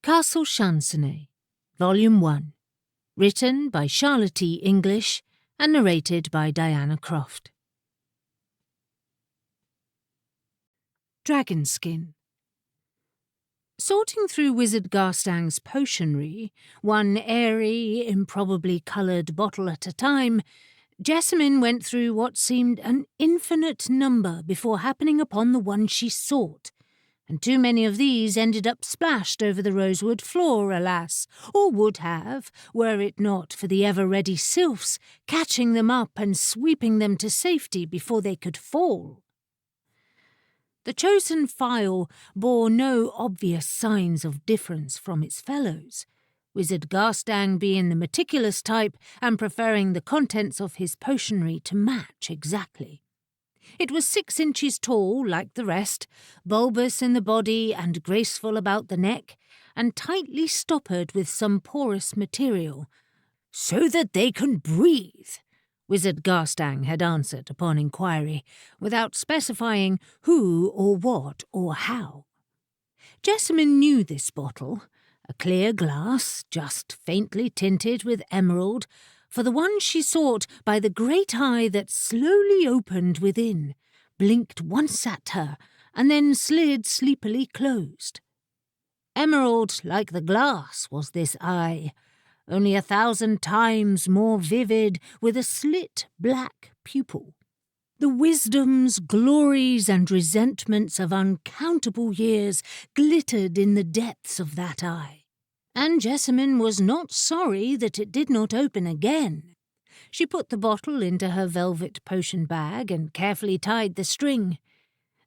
Castle Chansany, Volume 1, written by Charlotte E. English and narrated by Diana Croft. Dragonskin. Sorting through Wizard Garstang's potionery, one airy, improbably coloured bottle at a time, Jessamine went through what seemed an infinite number before happening upon the one she sought, and too many of these ended up splashed over the rosewood floor, alas, or would have, were it not for the ever-ready sylphs catching them up and sweeping them to safety before they could fall. The chosen phial bore no obvious signs of difference from its fellows, Wizard Garstang being the meticulous type and preferring the contents of his potionery to match exactly. It was 6 inches tall, like the rest, bulbous in the body and graceful about the neck, and tightly stoppered with some porous material, so that they can breathe, Wizard Garstang had answered upon inquiry, without specifying who or what or how. Jessamine knew this bottle, a clear glass, just faintly tinted with emerald, for the one she sought by the great eye that slowly opened within, blinked once at her, and then slid sleepily closed. Emerald like the glass was this eye, only 1,000 times more vivid, with a slit black pupil. The wisdoms, glories, and resentments of uncountable years glittered in the depths of that eye, and Jessamine was not sorry that it did not open again. She put the bottle into her velvet potion bag and carefully tied the string.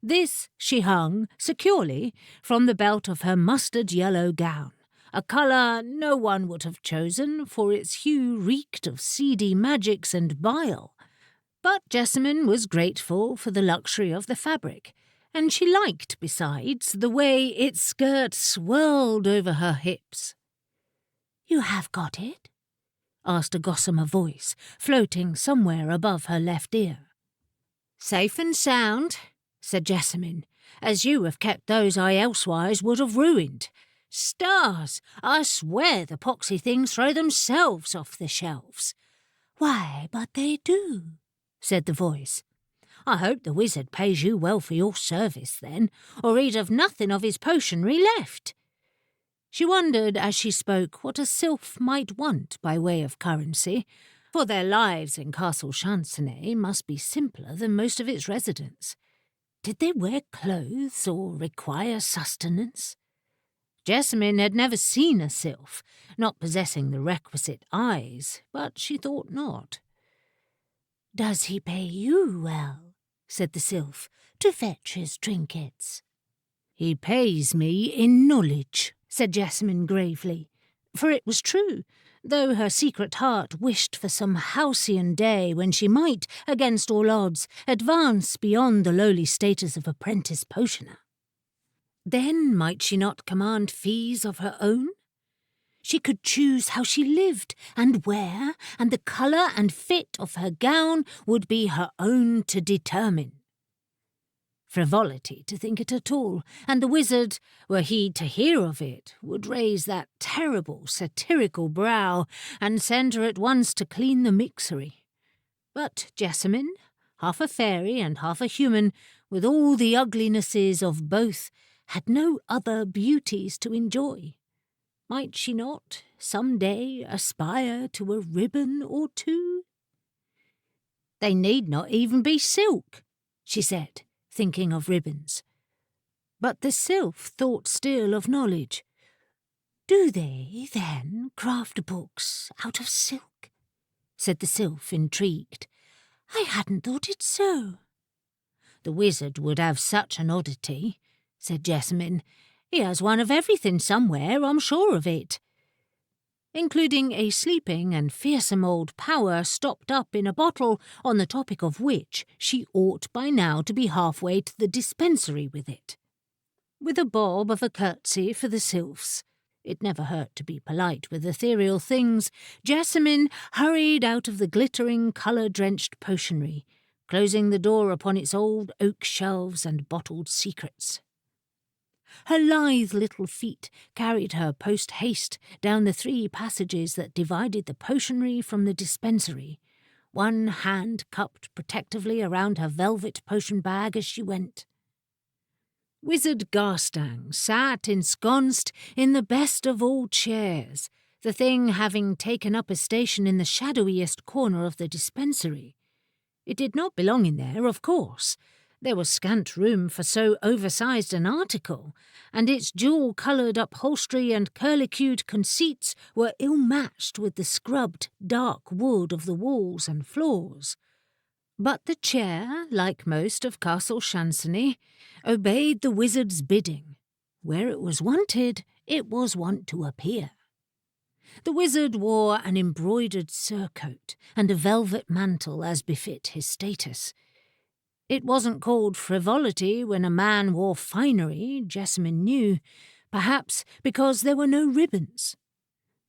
This she hung, securely, from the belt of her mustard-yellow gown, a colour no one would have chosen, for its hue reeked of seedy magics and bile. But Jessamine was grateful for the luxury of the fabric, and she liked, besides, the way its skirt swirled over her hips. "You have got it?" asked a gossamer voice, floating somewhere above her left ear. "Safe and sound," said Jessamine, "as you have kept those I elsewise would have ruined. Stars! I swear the poxy things throw themselves off the shelves." "Why, but they do," said the voice. "I hope the wizard pays you well for your service, then, or he'd have nothing of his potionery left." She wondered as she spoke what a sylph might want by way of currency, for their lives in Castle Chansany must be simpler than most of its residents. Did they wear clothes or require sustenance? Jessamine had never seen a sylph, not possessing the requisite eyes, but she thought not. "Does he pay you well," said the sylph, "to fetch his trinkets?" "He pays me in knowledge," said Jessamine gravely, for it was true, though her secret heart wished for some halcyon day when she might, against all odds, advance beyond the lowly status of apprentice potioner. Then might she not command fees of her own? She could choose how she lived and where, and the colour and fit of her gown would be her own to determine. Frivolity to think it at all, and the wizard, were he to hear of it, would raise that terrible satirical brow and send her at once to clean the mixery. But Jessamine, half a fairy and half a human, with all the uglinesses of both, had no other beauties to enjoy. Might she not, some day, aspire to a ribbon or two? "They need not even be silk," she said, thinking of ribbons. But the sylph thought still of knowledge. "Do they, then, craft books out of silk?" said the sylph, intrigued. "I hadn't thought it so." "The wizard would have such an oddity," said Jessamine. "He has one of everything somewhere, I'm sure of it." Including a sleeping and fearsome old power stopped up in a bottle, on the topic of which she ought by now to be halfway to the dispensary with it. With a bob of a curtsy for the sylphs, it never hurt to be polite with ethereal things, Jessamine hurried out of the glittering, colour-drenched potionery, closing the door upon its old oak shelves and bottled secrets. Her lithe little feet carried her post-haste down the 3 passages that divided the potionery from the dispensary, one hand cupped protectively around her velvet potion bag as she went. Wizard Garstang sat ensconced in the best of all chairs, the thing having taken up a station in the shadowiest corner of the dispensary. It did not belong in there, of course. There was scant room for so oversized an article, and its jewel-coloured upholstery and curlicued conceits were ill-matched with the scrubbed, dark wood of the walls and floors. But the chair, like most of Castle Chansany, obeyed the wizard's bidding. Where it was wanted, it was wont to appear. The wizard wore an embroidered surcoat and a velvet mantle as befit his status. It wasn't called frivolity when a man wore finery, Jessamine knew, perhaps because there were no ribbons.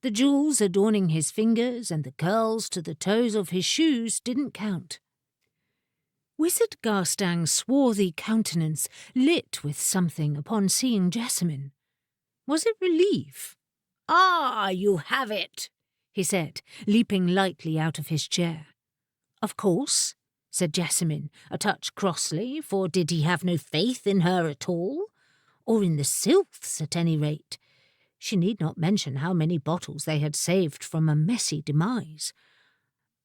The jewels adorning his fingers and the curls to the toes of his shoes didn't count. Wizard Garstang's swarthy countenance lit with something upon seeing Jessamine. Was it relief? "Ah, you have it," he said, leaping lightly out of his chair. "Of course," said Jessamine, a touch crossly, for did he have no faith in her at all? Or in the sylphs, at any rate? She need not mention how many bottles they had saved from a messy demise.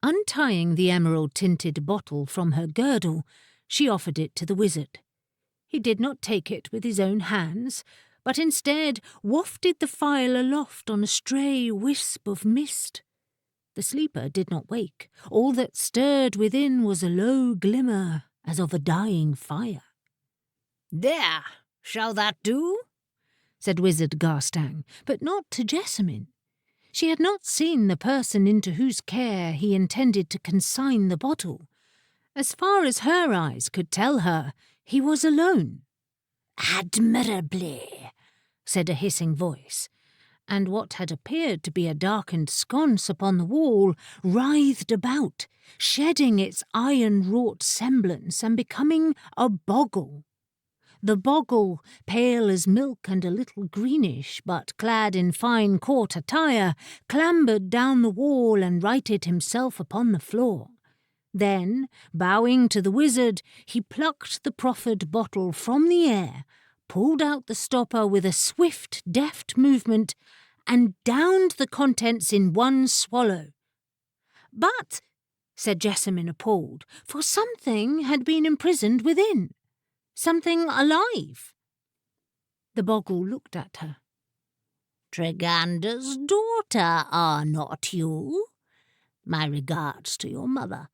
Untying the emerald-tinted bottle from her girdle, she offered it to the wizard. He did not take it with his own hands, but instead wafted the phial aloft on a stray wisp of mist. The sleeper did not wake. All that stirred within was a low glimmer, as of a dying fire. "There, shall that do?" said Wizard Garstang, but not to Jessamine. She had not seen the person into whose care he intended to consign the bottle. As far as her eyes could tell her, he was alone. "Admirably," said a hissing voice, and what had appeared to be a darkened sconce upon the wall writhed about, shedding its iron-wrought semblance and becoming a boggle. The boggle, pale as milk and a little greenish, but clad in fine court attire, clambered down the wall and righted himself upon the floor. Then, bowing to the wizard, he plucked the proffered bottle from the air, pulled out the stopper with a swift, deft movement, and downed the contents in one swallow. "But," said Jessamine, appalled, for something had been imprisoned within. Something alive. The boggle looked at her. "Tregander's daughter, are not you? My regards to your mother."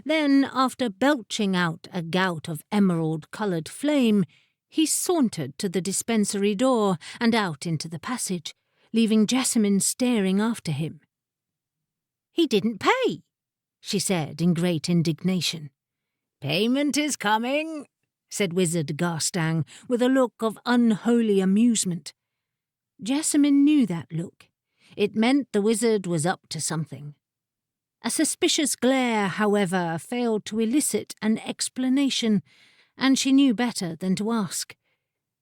Then, after belching out a gout of emerald-coloured flame, he sauntered to the dispensary door and out into the passage, leaving Jessamine staring after him. "He didn't pay," she said in great indignation. "Payment is coming," said Wizard Garstang, with a look of unholy amusement. Jessamine knew that look. It meant the wizard was up to something. A suspicious glare, however, failed to elicit an explanation, and she knew better than to ask.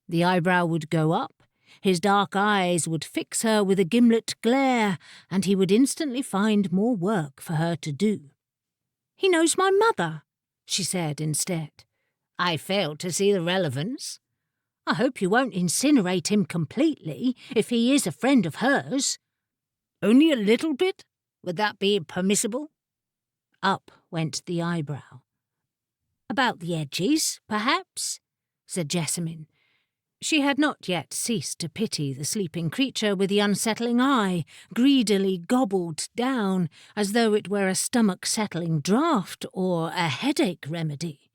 The eyebrow would go up, his dark eyes would fix her with a gimlet glare, and he would instantly find more work for her to do. "He knows my mother," she said instead. "I fail to see the relevance. I hope you won't incinerate him completely, if he is a friend of hers." "Only a little bit? Would that be permissible?" Up went the eyebrow. "About the edges, perhaps," said Jessamine. She had not yet ceased to pity the sleeping creature with the unsettling eye, greedily gobbled down, as though it were a stomach-settling draught or a headache remedy.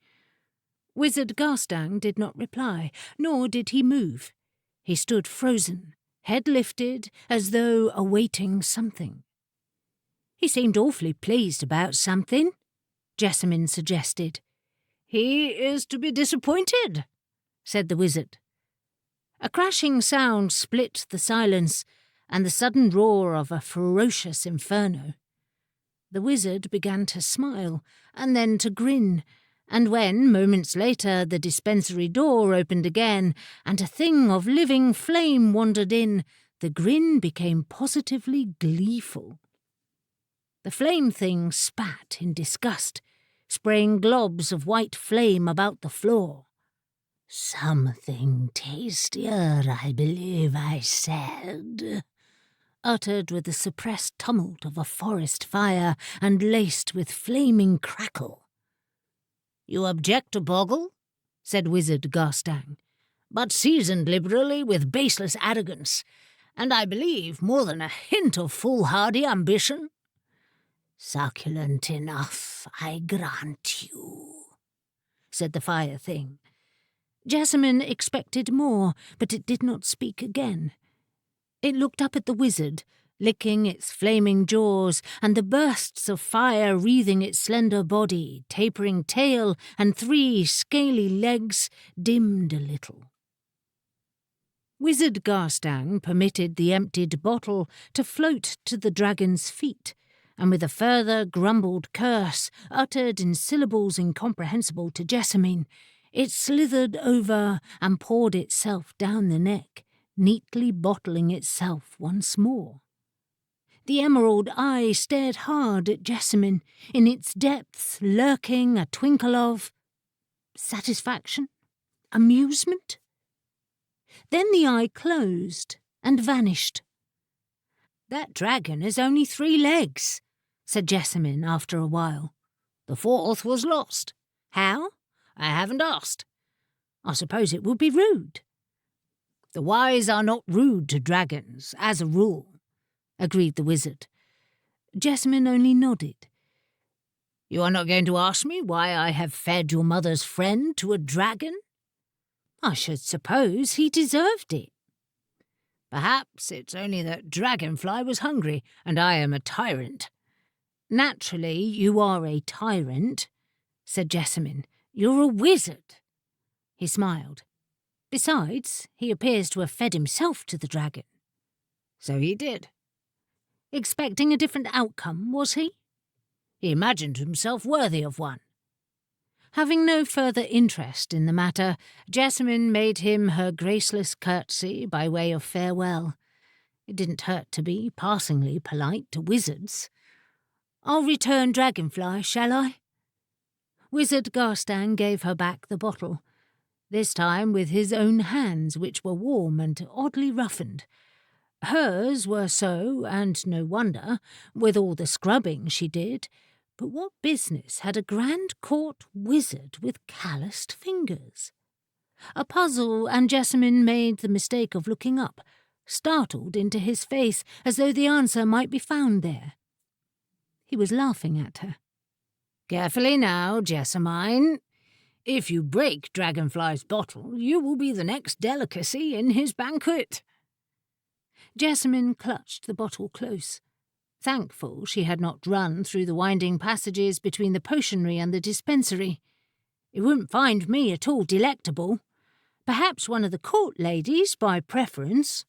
Wizard Garstang did not reply, nor did he move. He stood frozen, head lifted, as though awaiting something. "He seemed awfully pleased about something," Jessamine suggested. "He is to be disappointed," said the wizard. A crashing sound split the silence, and the sudden roar of a ferocious inferno. The wizard began to smile, and then to grin, And when, moments later, the dispensary door opened again and a thing of living flame wandered in, the grin became positively gleeful. The flame thing spat in disgust, spraying globs of white flame about the floor. "Something tastier, I believe I said," uttered with the suppressed tumult of a forest fire and laced with flaming crackle. "You object to boggle?" said Wizard Garstang, "but seasoned liberally with baseless arrogance, and I believe more than a hint of foolhardy ambition." "Succulent enough, I grant you," said the fire thing. Jessamine expected more, but it did not speak again. It looked up at the wizard, licking its flaming jaws, and the bursts of fire wreathing its slender body, tapering tail, and 3 scaly legs dimmed a little. Wizard Garstang permitted the emptied bottle to float to the dragon's feet, and with a further grumbled curse, uttered in syllables incomprehensible to Jessamine, it slithered over and poured itself down the neck, neatly bottling itself once more. The emerald eye stared hard at Jessamine, in its depths lurking a twinkle of satisfaction, amusement. Then the eye closed and vanished. "That dragon has only 3 legs," said Jessamine after a while. "The 4th was lost. How? I haven't asked. I suppose it would be rude." "The wise are not rude to dragons, as a rule," agreed the wizard. Jessamine only nodded. "You are not going to ask me why I have fed your mother's friend to a dragon?" "I should suppose he deserved it." "Perhaps it's only that Dragonfly was hungry, and I am a tyrant." "Naturally you are a tyrant," said Jessamine. "You're a wizard." He smiled. "Besides, he appears to have fed himself to the dragon." "So he did." "Expecting a different outcome, was he?" "He imagined himself worthy of one." Having no further interest in the matter, Jessamine made him her graceless curtsy by way of farewell. It didn't hurt to be passingly polite to wizards. "I'll return Dragonfly, shall I?" Wizard Garstang gave her back the bottle, this time with his own hands, which were warm and oddly roughened. Hers were so, and no wonder, with all the scrubbing she did. But what business had a grand court wizard with calloused fingers? A puzzle, and Jessamine made the mistake of looking up, startled into his face, as though the answer might be found there. He was laughing at her. "Carefully now, Jessamine. If you break Dragonfly's bottle, you will be the next delicacy in his banquet." Jessamine clutched the bottle close, thankful she had not run through the winding passages between the potionery and the dispensary. It wouldn't find me at all delectable. Perhaps one of the court ladies, by preference.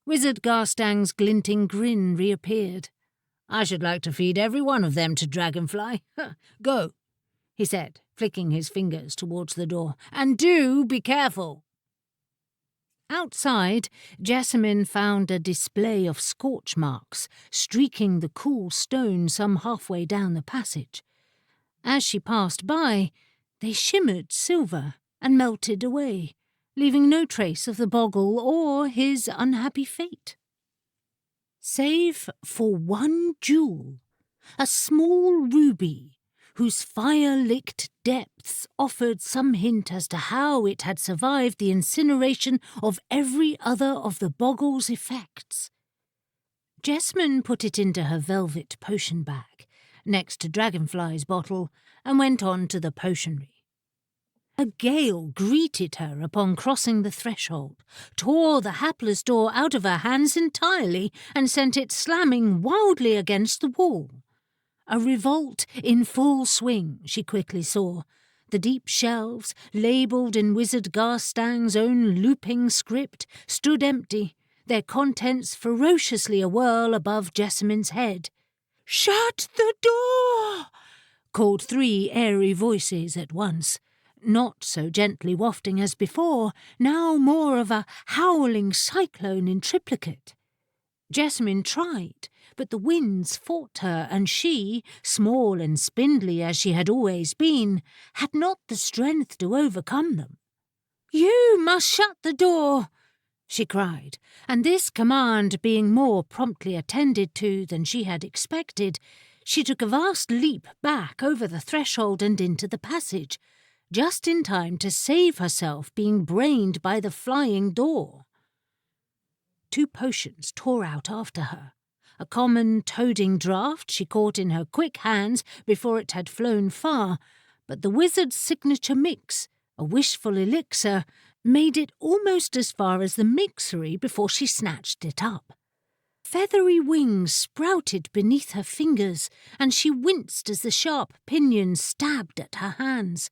Wizard Garstang's glinting grin reappeared. "I should like to feed every one of them to Dragonfly. Go," he said, flicking his fingers towards the door, "and do be careful." Outside, Jessamine found a display of scorch marks streaking the cool stone some halfway down the passage. As she passed by, they shimmered silver and melted away, leaving no trace of the boggle or his unhappy fate. Save for one jewel, a small ruby, whose fire-licked depths offered some hint as to how it had survived the incineration of every other of the boggle's effects. Jessamine put it into her velvet potion bag, next to Dragonfly's bottle, and went on to the potionery. A gale greeted her upon crossing the threshold, tore the hapless door out of her hands entirely, and sent it slamming wildly against the wall. A revolt in full swing, she quickly saw. The deep shelves, labelled in Wizard Garstang's own looping script, stood empty, their contents ferociously awhirl above Jessamine's head. "Shut the door!" called 3 airy voices at once, not so gently wafting as before, now more of a howling cyclone in triplicate. Jessamine tried, but the winds fought her, and she, small and spindly as she had always been, had not the strength to overcome them. "You must shut the door," she cried, and this command being more promptly attended to than she had expected, she took a vast leap back over the threshold and into the passage, just in time to save herself being brained by the flying door. 2 potions tore out after her. A common toading draught she caught in her quick hands before it had flown far, but the wizard's signature mix, a wishful elixir, made it almost as far as the mixery before she snatched it up. Feathery wings sprouted beneath her fingers, and she winced as the sharp pinions stabbed at her hands.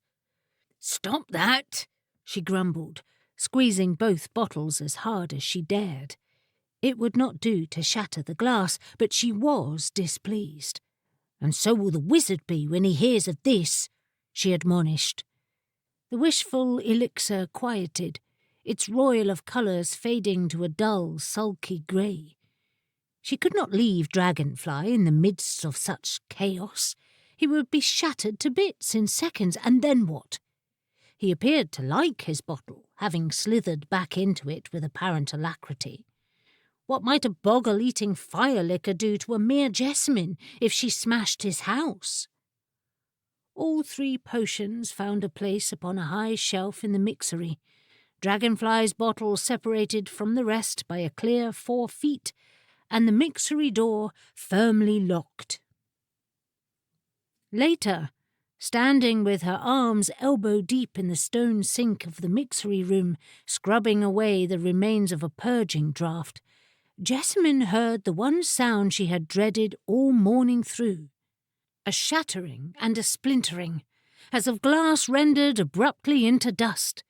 "Stop that," she grumbled, squeezing both bottles as hard as she dared. It would not do to shatter the glass, but she was displeased. "And so will the wizard be when he hears of this," she admonished. The wishful elixir quieted, its royal of colours fading to a dull, sulky grey. She could not leave Dragonfly in the midst of such chaos. He would be shattered to bits in seconds, and then what? He appeared to like his bottle, having slithered back into it with apparent alacrity. What might a boggle-eating fire-licker do to a mere Jessamine if she smashed his house? All 3 potions found a place upon a high shelf in the mixery, Dragonfly's bottle separated from the rest by a clear 4 feet, and the mixery door firmly locked. Later, standing with her arms elbow-deep in the stone sink of the mixery room, scrubbing away the remains of a purging draught, Jessamine heard the one sound she had dreaded all morning through, a shattering and a splintering, as of glass rendered abruptly into dust.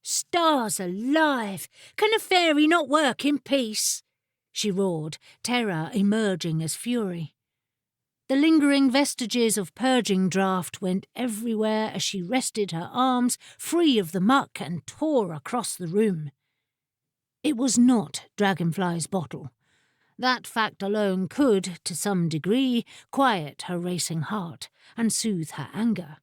"Stars alive! Can a fairy not work in peace?" she roared, terror emerging as fury. The lingering vestiges of purging draught went everywhere as she rested her arms free of the muck and tore across the room. It was not Dragonfly's bottle. That fact alone could, to some degree, quiet her racing heart and soothe her anger.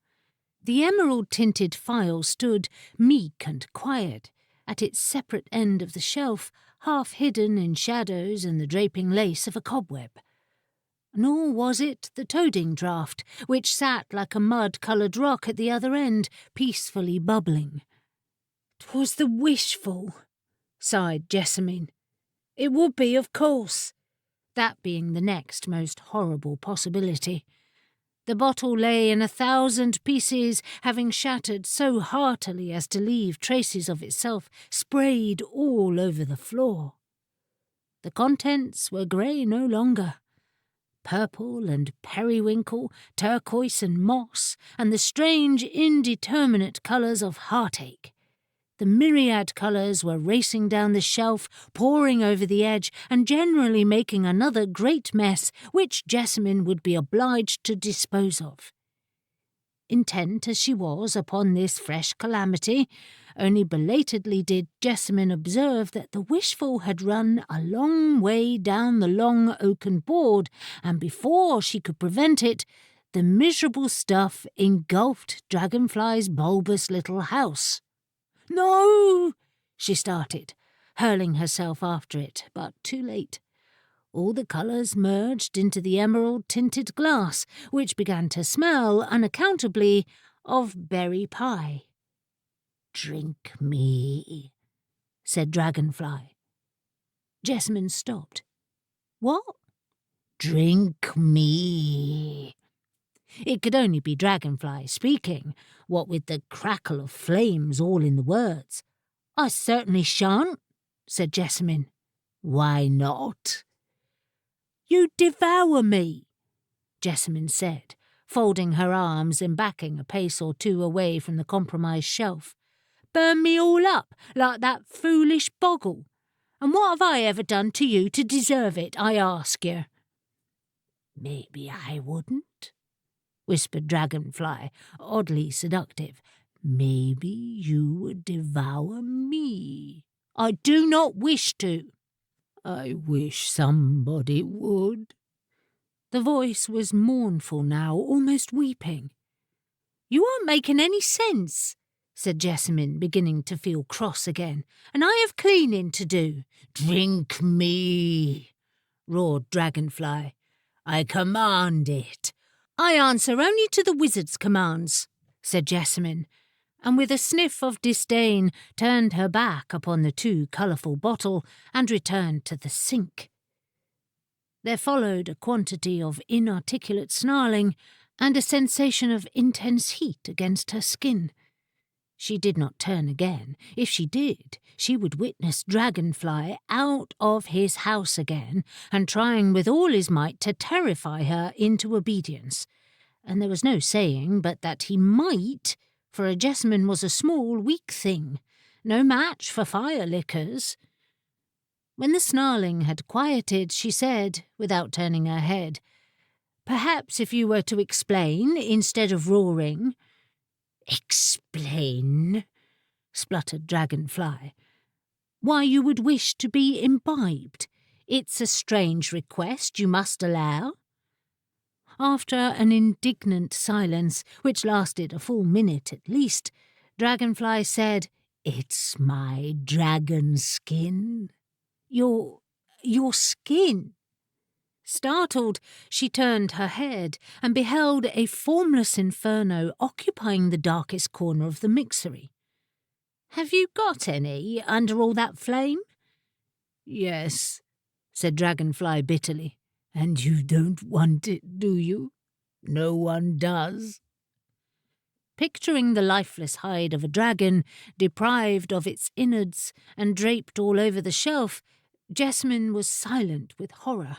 The emerald-tinted phial stood, meek and quiet, at its separate end of the shelf, half hidden in shadows and the draping lace of a cobweb. Nor was it the toading draught, which sat like a mud-coloured rock at the other end, peacefully bubbling. "'Twas the wishful," sighed Jessamine. "It would be, of course," that being the next most horrible possibility. The bottle lay in 1,000 pieces, having shattered so heartily as to leave traces of itself sprayed all over the floor. The contents were grey no longer. Purple and periwinkle, turquoise and moss, and the strange indeterminate colours of heartache. The myriad colours were racing down the shelf, pouring over the edge, and generally making another great mess, which Jessamine would be obliged to dispose of. Intent as she was upon this fresh calamity, only belatedly did Jessamine observe that the wishful had run a long way down the long oaken board, and before she could prevent it, the miserable stuff engulfed Dragonfly's bulbous little house. "No!" she started, hurling herself after it, but too late. All the colours merged into the emerald-tinted glass, which began to smell, unaccountably, of berry pie. "Drink me," said Dragonfly. Jessamine stopped. "What?" "Drink me." It could only be Dragonfly speaking, what with the crackle of flames all in the words. "I certainly shan't," said Jessamine. "Why not?" "You devour me," Jessamine said, folding her arms and backing a pace or 2 away from the compromised shelf. "Burn me all up like that foolish boggle. And what have I ever done to you to deserve it, I ask you?" "Maybe I wouldn't," whispered Dragonfly, oddly seductive. "Maybe you would devour me." "I do not wish to." "I wish somebody would." The voice was mournful now, almost weeping. "You aren't making any sense," said Jessamine, beginning to feel cross again, "and I have cleaning to do." "Drink me," roared Dragonfly. "I command it." "I answer only to the wizard's commands," said Jessamine, and with a sniff of disdain turned her back upon the too colourful bottle and returned to the sink. There followed a quantity of inarticulate snarling and a sensation of intense heat against her skin. She did not turn again. If she did, she would witness Dragonfly out of his house again and trying with all his might to terrify her into obedience. And there was no saying but that he might, for a Jessamine was a small, weak thing, no match for fire lickers. When the snarling had quieted, she said, without turning her head, "Perhaps if you were to explain instead of roaring—" "Explain?" spluttered Dragonfly. "Why you would wish to be imbibed. It's a strange request, you must allow." After an indignant silence, which lasted a full minute at least, Dragonfly said, "It's my dragon skin." Your skin?" Startled, she turned her head and beheld a formless inferno occupying the darkest corner of the mixery. "Have you got any under all that flame?" "Yes," said Dragonfly bitterly. "And you don't want it, do you? No one does." Picturing the lifeless hide of a dragon, deprived of its innards and draped all over the shelf, Jessamine was silent with horror.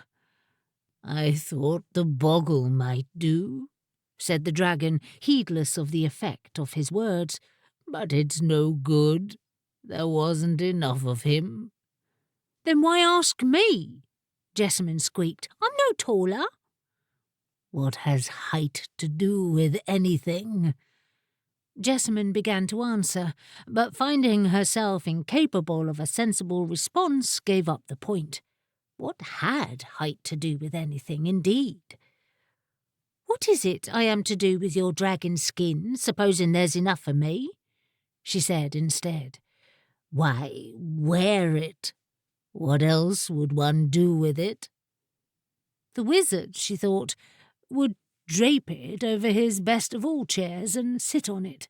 "I thought the boggle might do," said the dragon, heedless of the effect of his words. "But it's no good. There wasn't enough of him." "Then why ask me?" Jessamine squeaked. "I'm no taller." "What has height to do with anything?" Jessamine began to answer, but finding herself incapable of a sensible response, gave up the point. What had height to do with anything, indeed? "What is it I am to do with your dragon skin, supposing there's enough for me?" she said instead. "Why, wear it. What else would one do with it?" The wizard, she thought, would drape it over his best-of-all chairs and sit on it.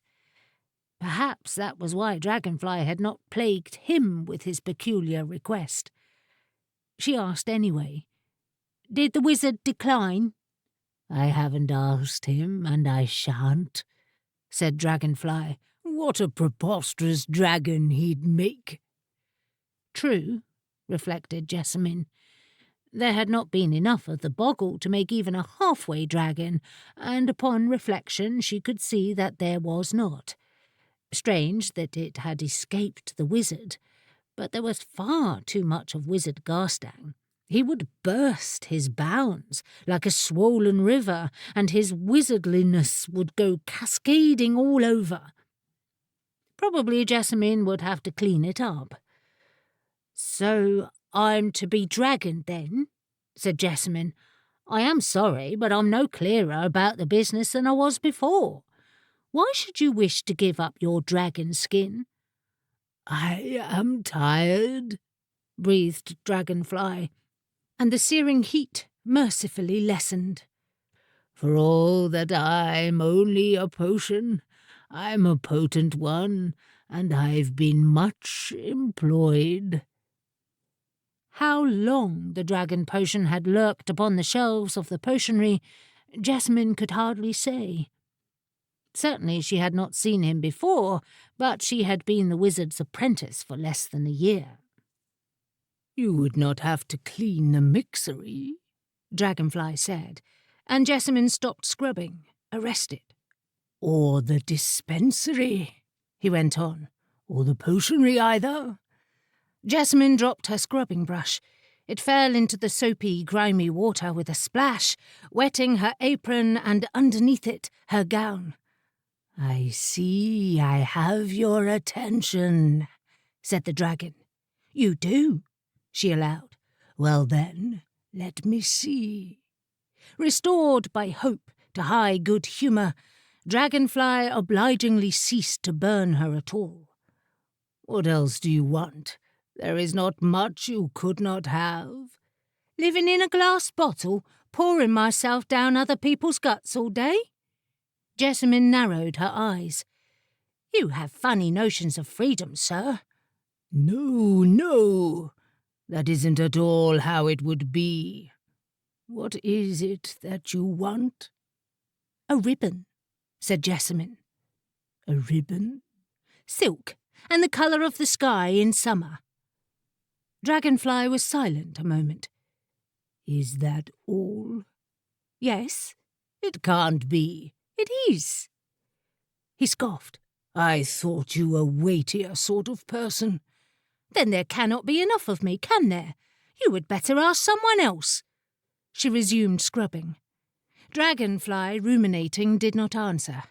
Perhaps that was why Dragonfly had not plagued him with his peculiar request. She asked anyway. "Did the wizard decline?" "I haven't asked him, and I shan't," said Dragonfly. "What a preposterous dragon he'd make." True, reflected Jessamine. There had not been enough of the boggle to make even a halfway dragon, and upon reflection she could see that there was not. Strange that it had escaped the wizard, but there was far too much of Wizard Garstang. He would burst his bounds like a swollen river, and his wizardliness would go cascading all over. Probably Jessamine would have to clean it up. "So I'm to be dragoned then?" said Jessamine. "I am sorry, but I'm no clearer about the business than I was before. Why should you wish to give up your dragon skin?" "I am tired," breathed Dragonfly, and the searing heat mercifully lessened. "For all that I'm only a potion, I'm a potent one, and I've been much employed." How long the dragon potion had lurked upon the shelves of the potionery, Jessamine could hardly say. Certainly she had not seen him before, but she had been the wizard's apprentice for less than a year. "You would not have to clean the mixery," Dragonfly said, and Jessamine stopped scrubbing, arrested. "Or the dispensary," he went on, "or the potionery either." Jessamine dropped her scrubbing brush. It fell into the soapy, grimy water with a splash, wetting her apron and underneath it her gown. "I see I have your attention," said the dragon. "You do," she allowed. "Well then, let me see." Restored by hope to high good humour, Dragonfly obligingly ceased to burn her at all. "What else do you want? There is not much you could not have." "Living in a glass bottle, pouring myself down other people's guts all day?" Jessamine narrowed her eyes. "You have funny notions of freedom, sir." "No, no, that isn't at all how it would be. What is it that you want?" "A ribbon," said Jessamine. "A ribbon?" "Silk, and the colour of the sky in summer." Dragonfly was silent a moment. "Is that all?" "Yes." "It can't be." "It is." He scoffed. "I thought you a weightier sort of person." "Then there cannot be enough of me, can there? You would better ask someone else." She resumed scrubbing. Dragonfly, ruminating, did not answer.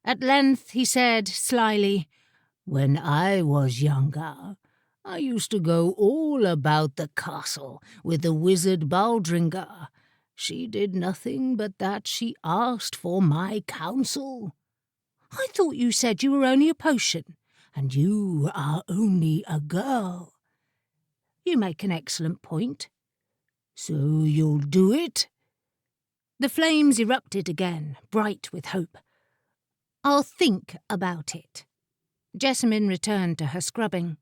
At length he said slyly, "When I was younger, I used to go all about the castle with the wizard Baldringer. She did nothing but that she asked for my counsel." "I thought you said you were only a potion." "And you are only a girl." "You make an excellent point." "So you'll do it?" The flames erupted again, bright with hope. "I'll think about it." Jessamine returned to her scrubbing,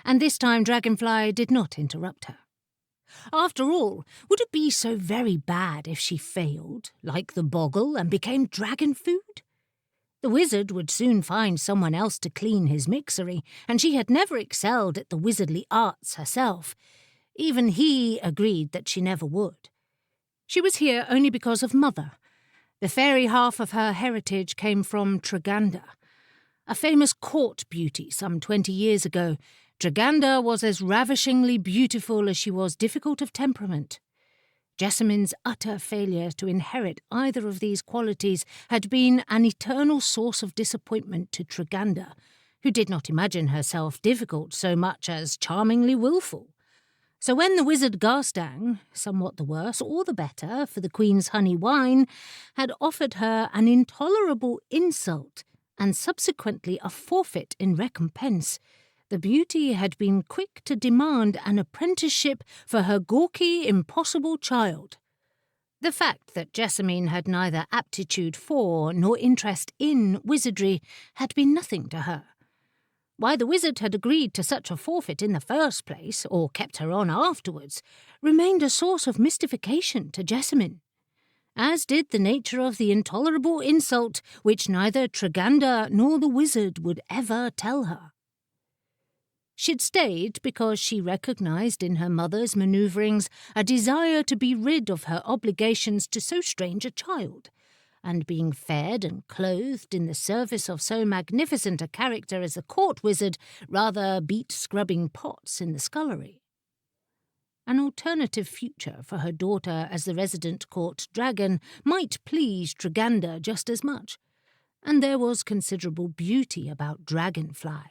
and this time Dragonfly did not interrupt her. After all, would it be so very bad if she failed, like the boggle, and became dragon food? The wizard would soon find someone else to clean his mixery, and she had never excelled at the wizardly arts herself. Even he agreed that she never would. She was here only because of Mother. The fairy half of her heritage came from Draganda, a famous court beauty some 20 years ago. Draganda was as ravishingly beautiful as she was difficult of temperament. Jessamine's utter failure to inherit either of these qualities had been an eternal source of disappointment to Draganda, who did not imagine herself difficult so much as charmingly wilful. So when the Wizard Garstang, somewhat the worse or the better for the Queen's honey wine, had offered her an intolerable insult and subsequently a forfeit in recompense, the beauty had been quick to demand an apprenticeship for her gawky, impossible child. The fact that Jessamine had neither aptitude for nor interest in wizardry had been nothing to her. Why the wizard had agreed to such a forfeit in the first place, or kept her on afterwards, remained a source of mystification to Jessamine, as did the nature of the intolerable insult which neither Draganda nor the wizard would ever tell her. She'd stayed because she recognised in her mother's manoeuvrings a desire to be rid of her obligations to so strange a child, and being fed and clothed in the service of so magnificent a character as a court wizard rather beat scrubbing pots in the scullery. An alternative future for her daughter as the resident court dragon might please Draganda just as much, and there was considerable beauty about Dragonfly.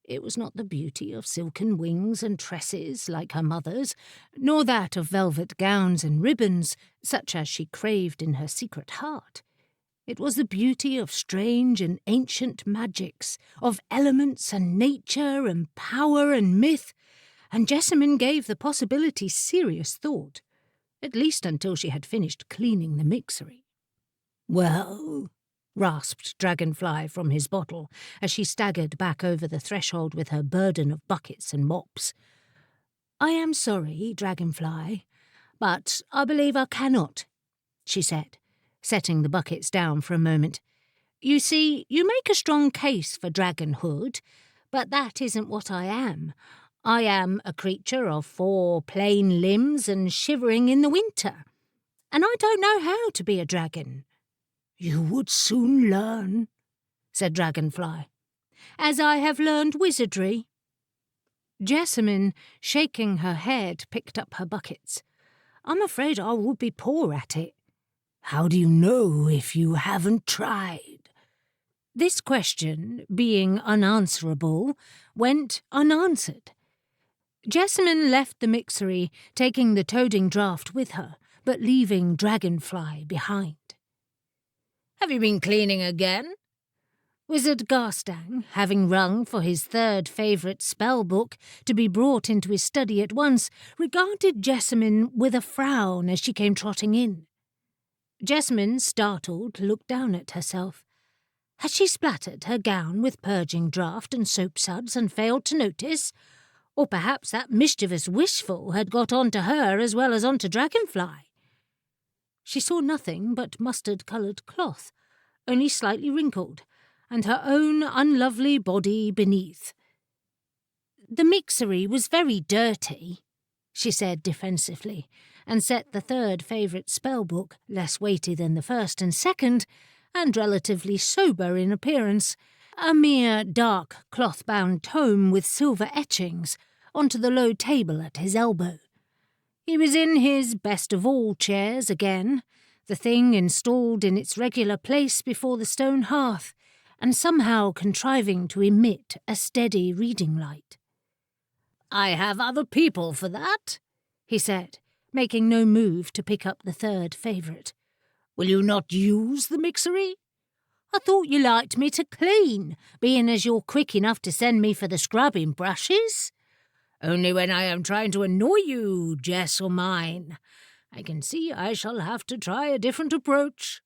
It was not the beauty of silken wings and tresses like her mother's, nor that of velvet gowns and ribbons, such as she craved in her secret heart. It was the beauty of strange and ancient magics, of elements and nature and power and myth, and Jessamine gave the possibility serious thought, at least until she had finished cleaning the mixery. "Well," rasped Dragonfly from his bottle as she staggered back over the threshold with her burden of buckets and mops. "I am sorry, Dragonfly, but I believe I cannot," she said, setting the buckets down for a moment. "You see, you make a strong case for dragonhood, but that isn't what I am. I am a creature of 4 plain limbs and shivering in the winter, and I don't know how to be a dragon." "You would soon learn," said Dragonfly. "As I have learned wizardry." Jessamine, shaking her head, picked up her buckets. "I'm afraid I would be poor at it." "How do you know if you haven't tried?" This question, being unanswerable, went unanswered. Jessamine left the mixery, taking the toading draught with her, but leaving Dragonfly behind. "Have you been cleaning again?" Wizard Garstang, having rung for his third-favourite-spellbook to be brought into his study at once, regarded Jessamine with a frown as she came trotting in. Jessamine, startled, looked down at herself. Had she splattered her gown with purging draught and soap suds and failed to notice? Or perhaps that mischievous Wishful had got on to her as well as on to Dragonfly? She saw nothing but mustard-coloured cloth, only slightly wrinkled, and her own unlovely body beneath. "The mixery was very dirty," she said defensively, and set the third-favourite-spellbook, less weighty than the first and second, and relatively sober in appearance, a mere dark cloth-bound tome with silver etchings, onto the low table at his elbow. He was in his best-of-all chairs again, the thing installed in its regular place before the stone hearth, and somehow contriving to emit a steady reading light. "I have other people for that," he said, making no move to pick up the third favourite. "Will you not use the mixery?" "I thought you liked me to clean, being as you're quick enough to send me for the scrubbing brushes." "Only when I am trying to annoy you, Jessamine. I can see I shall have to try a different approach."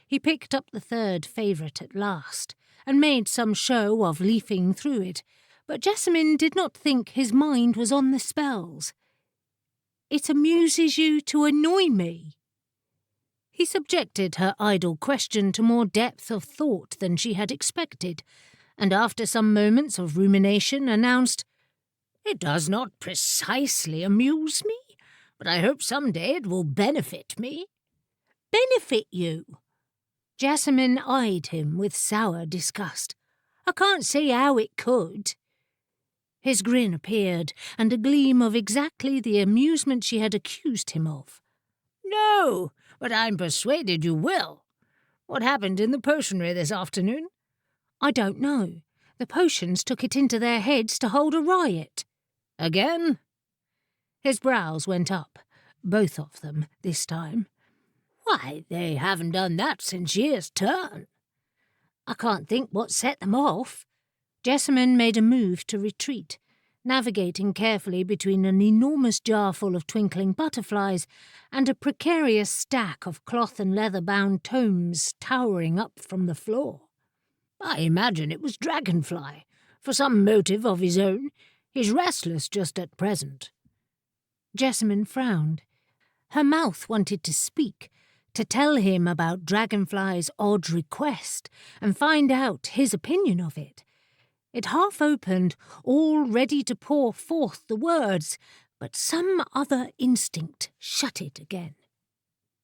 He picked up the third favourite at last, and made some show of leafing through it, but Jessamine did not think his mind was on the spells. "It amuses you to annoy me?" He subjected her idle question to more depth of thought than she had expected, and after some moments of rumination announced, "It does not precisely amuse me, but I hope some day it will benefit me." "Benefit you?" Jessamine eyed him with sour disgust. "I can't see how it could." His grin appeared, and a gleam of exactly the amusement she had accused him of. "No, but I'm persuaded you will. What happened in the potionery this afternoon?" "I don't know. The potions took it into their heads to hold a riot." "Again?" His brows went up, both of them this time. "Why, they haven't done that since year's turn." "I can't think what set them off." Jessamine made a move to retreat, navigating carefully between an enormous jar full of twinkling butterflies and a precarious stack of cloth and leather-bound tomes towering up from the floor. "I imagine it was Dragonfly. For some motive of his own, he's restless just at present." Jessamine frowned. Her mouth wanted to speak, to tell him about Dragonfly's odd request and find out his opinion of it. It half opened, all ready to pour forth the words, but some other instinct shut it again.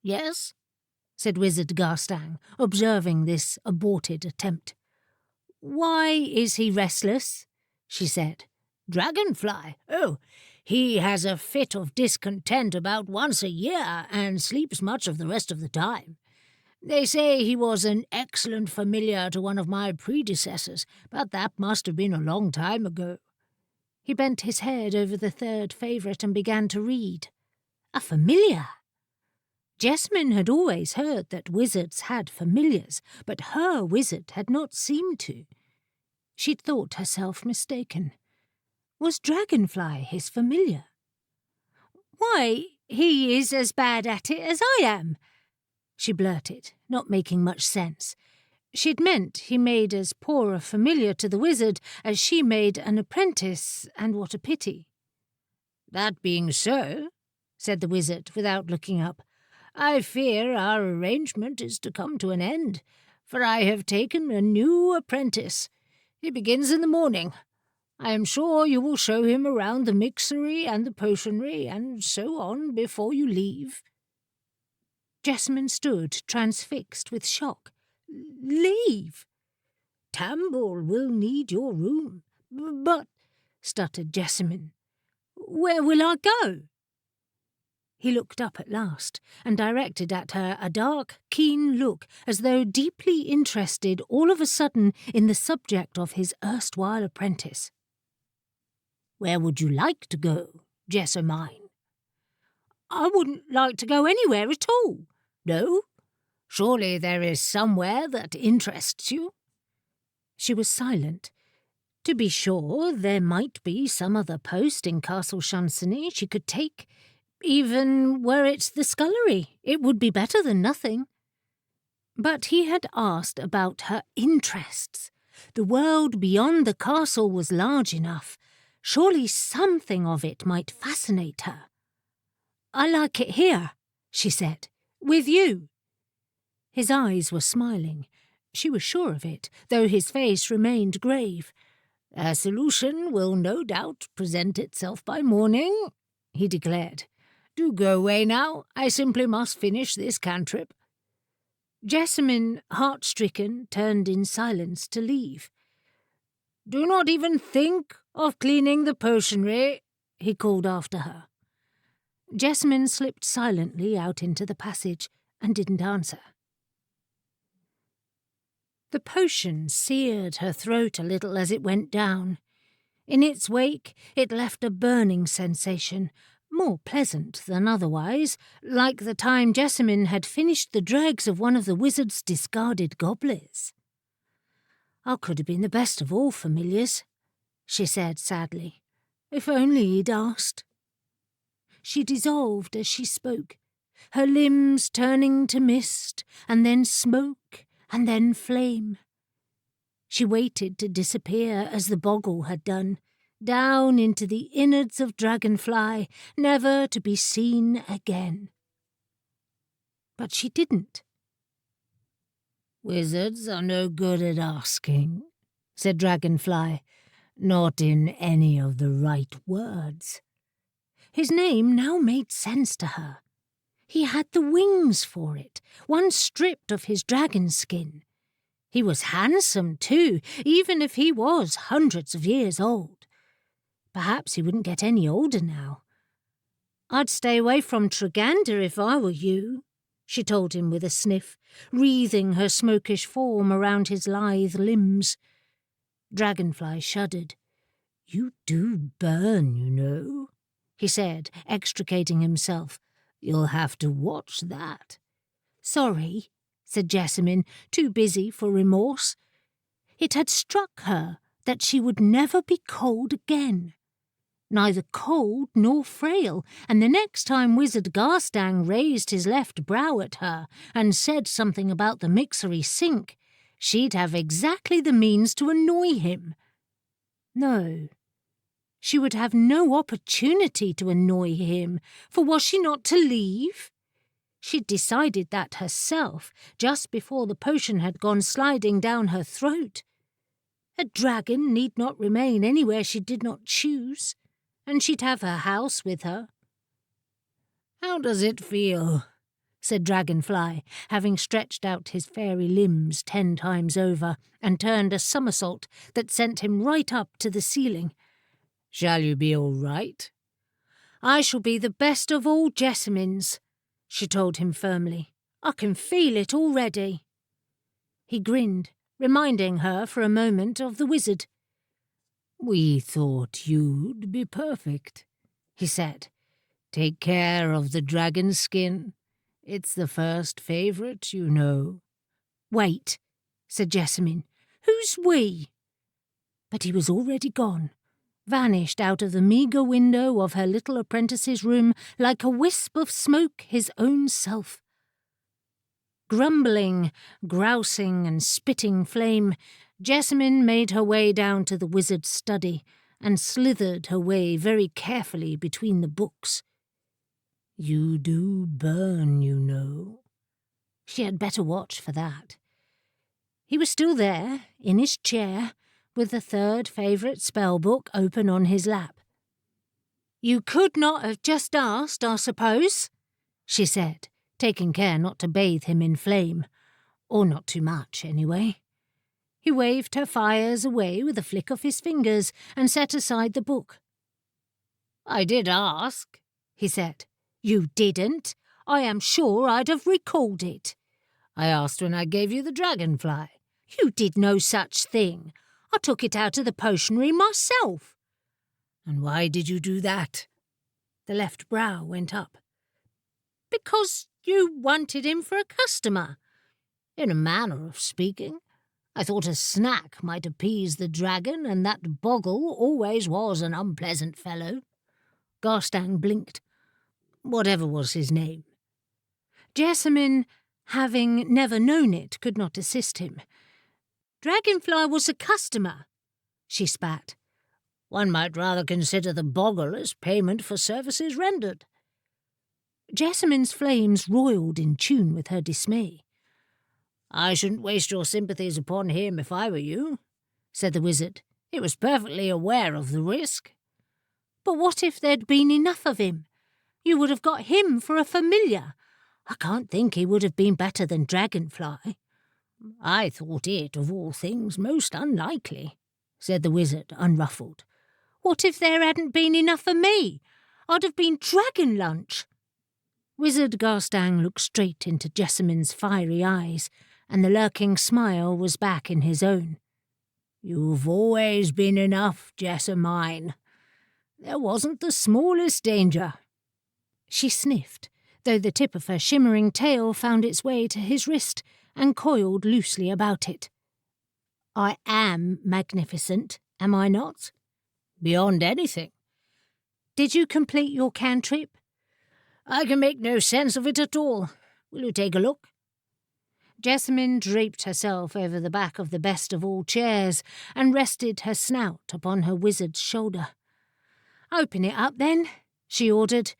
"Yes?" said Wizard Garstang, observing this aborted attempt. "Why is he restless?" she said. "Dragonfly? Oh, he has a fit of discontent about once a year and sleeps much of the rest of the time. They say he was an excellent familiar to one of my predecessors, but that must have been a long time ago." He bent his head over the third favourite and began to read. A familiar? Jessamine had always heard that wizards had familiars, but her wizard had not seemed to. She'd thought herself mistaken. Was Dragonfly his familiar? "Why, he is as bad at it as I am," she blurted, not making much sense. She'd meant he made as poor a familiar to the wizard as she made an apprentice, and what a pity. "That being so," said the wizard without looking up, "I fear our arrangement is to come to an end, for I have taken a new apprentice. He begins in the morning. I am sure you will show him around the mixery and the potionery and so on before you leave." Jessamine stood transfixed with shock. "Leave?" "Tamble will need your room." "But," stuttered Jessamine. "Where will I go?" He looked up at last and directed at her a dark, keen look, as though deeply interested all of a sudden in the subject of his erstwhile apprentice. "Where would you like to go, Jessamine?" "I wouldn't like to go anywhere at all." "No? Surely there is somewhere that interests you?" She was silent. To be sure, there might be some other post in Castle Chansany she could take. Even were it the scullery, it would be better than nothing. But he had asked about her interests. The world beyond the castle was large enough. Surely something of it might fascinate her. "I like it here," she said. "With you." His eyes were smiling. She was sure of it, though his face remained grave. "A solution will no doubt present itself by morning," he declared. "Do go away now. I simply must finish this cantrip." Jessamine, heart-stricken, turned in silence to leave. "Do not even think of cleaning the potionery," he called after her. Jessamine slipped silently out into the passage and didn't answer. The potion seared her throat a little as it went down. In its wake, it left a burning sensation, more pleasant than otherwise, like the time Jessamine had finished the dregs of one of the wizard's discarded goblets. "I could have been the best of all familiars," she said sadly. "If only he'd asked." She dissolved as she spoke, her limbs turning to mist, and then smoke, and then flame. She waited to disappear as the Boggle had done, down into the innards of Dragonfly, never to be seen again. But she didn't. "Wizards are no good at asking," said Dragonfly, "not in any of the right words." His name now made sense to her. He had the wings for it, one stripped of his dragonskin. He was handsome, too, even if he was hundreds of years old. Perhaps he wouldn't get any older now. "I'd stay away from Tregander if I were you," she told him with a sniff, wreathing her smokish form around his lithe limbs. Dragonfly shuddered. "You do burn, you know," he said, extricating himself. "You'll have to watch that." "Sorry," said Jessamine, too busy for remorse. It had struck her that she would never be cold again. Neither cold nor frail, and the next time Wizard Garstang raised his left brow at her and said something about the mixery sink, she'd have exactly the means to annoy him. No. She would have no opportunity to annoy him, for was she not to leave? She'd decided that herself, just before the potion had gone sliding down her throat. A dragon need not remain anywhere she did not choose, and she'd have her house with her. "How does it feel?" said Dragonfly, having stretched out his fairy limbs 10 times over and turned a somersault that sent him right up to the ceiling. "Shall you be all right?" "I shall be the best of all Jessamines," she told him firmly. "I can feel it already." He grinned, reminding her for a moment of the wizard. "We thought you'd be perfect," he said. "Take care of the Dragonskin. It's the first favourite, you know." "Wait," said Jessamine. "Who's we?" But he was already gone, vanished out of the meagre window of her little apprentice's room like a wisp of smoke his own self. Grumbling, grousing, and spitting flame, Jessamine made her way down to the wizard's study and slithered her way very carefully between the books. "You do burn, you know." She had better watch for that. He was still there, in his chair, with the first-favourite-spellbook open on his lap. "You could not have just asked, I suppose?" she said, taking care not to bathe him in flame. Or not too much, anyway. He waved her fires away with a flick of his fingers and set aside the book. "I did ask," he said. "You didn't. I am sure I'd have recalled it." "I asked when I gave you the dragonfly." "You did no such thing. I took it out of the potionery myself." "And why did you do that?" The left brow went up. "Because you wanted him for a customer. In a manner of speaking. I thought a snack might appease the dragon, and that Boggle always was an unpleasant fellow." Garstang blinked. Whatever was his name? Jessamine, having never known it, could not assist him. "Dragonfly was a customer," she spat. "One might rather consider the Boggle as payment for services rendered." Jessamine's flames roiled in tune with her dismay. "I shouldn't waste your sympathies upon him if I were you," said the wizard. "He was perfectly aware of the risk." "But what if there'd been enough of him? You would have got him for a familiar. I can't think he would have been better than Dragonfly." "I thought it, of all things, most unlikely," said the wizard, unruffled. "What if there hadn't been enough for me? I'd have been Dragon Lunch." Wizard Garstang looked straight into Jessamine's fiery eyes, and the lurking smile was back in his own. "You've always been enough, Jessamine. There wasn't the smallest danger." She sniffed, though the tip of her shimmering tail found its way to his wrist and coiled loosely about it. "I am magnificent, am I not?" "Beyond anything." "Did you complete your cantrip?" "I can make no sense of it at all. Will you take a look?" Jessamine draped herself over the back of the best of all chairs and rested her snout upon her wizard's shoulder. "Open it up, then," she ordered,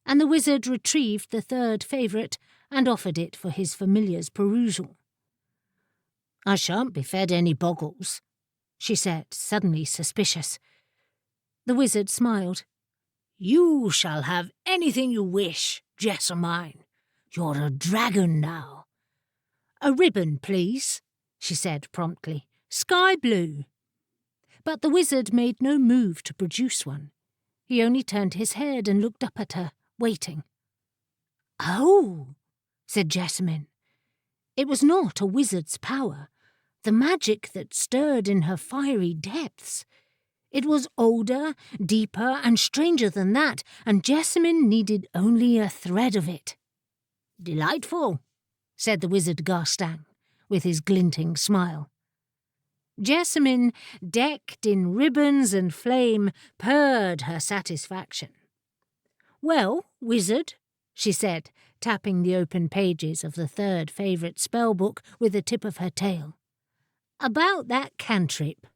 and the wizard retrieved the third favourite and offered it for his familiar's perusal. "I shan't be fed any boggles," she said, suddenly suspicious. The wizard smiled. "You shall have anything you wish, Jessamine. You're a dragon now." "A ribbon, please," she said promptly. "Sky blue." But the wizard made no move to produce one. He only turned his head and looked up at her, waiting. "Oh," said Jessamine. It was not a wizard's power, the magic that stirred in her fiery depths. It was older, deeper, and stranger than that, and Jessamine needed only a thread of it. "Delightful," said the wizard Garstang, with his glinting smile. Jessamine, decked in ribbons and flame, purred her satisfaction. "Well, wizard," she said, tapping the open pages of the third-favourite-spellbook with the tip of her tail. "About that cantrip.